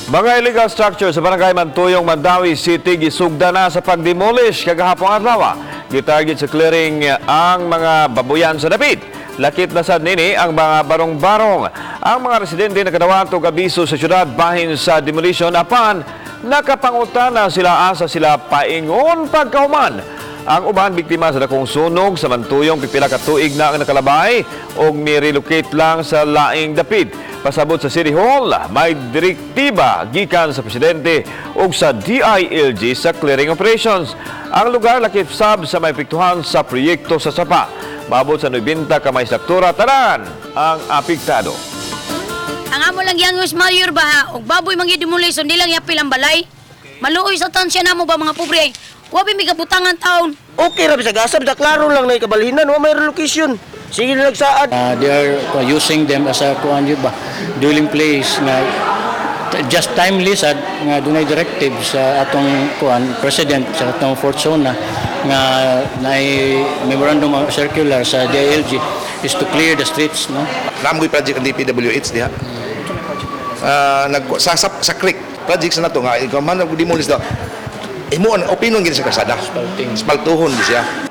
Mga illegal structures sa barangay Mantuyong, Mandawi City gisugda na sa pagdemolish kagahapong adlaw. Gitarget sa clearing ang mga babuyan sa dapit. Lakip na sad nini ang mga barong-barong. Ang mga residente nakadawat og abiso sa syudad bahin sa demolition apan nakapangutana sila asa sila paingon pagkauman. Ang uban biktima sa dakong sunog sa Mantuyong pipila ka tuig na ang nakalabay og ni-relocate lang sa laing dapit. Pasabot sa City Hall, may direktiba gikan sa presidente ug sa DILG sa clearing operations. Ang lugar lakip sab sa may piktuhan sa proyekto sa Sapa. Mabot sa 90 ka may struktura tanan ang apektado. Ang amo lang yang mayor ba og baboy mangi demolition di lang yapil ang balay. Maluoy sa tansya namo ba mga pobre. Wabi mi kabutangan taon. Okay ra bisag asa bisag klaro lang na ikabalhinan wa may relocation. Sige na nagsaad. They are using them as a dwelling place nga just timely sad nga dunay directive sa atong president sa atong fourth zone nga naay memorandum of circular sa DILG is to clear the streets, no. Namoy project ang DPWH diha. Sa creek project sa nato nga ikaw man demolish daw. Imo ang opinion gid sa kasada. Spaltuhon di siya.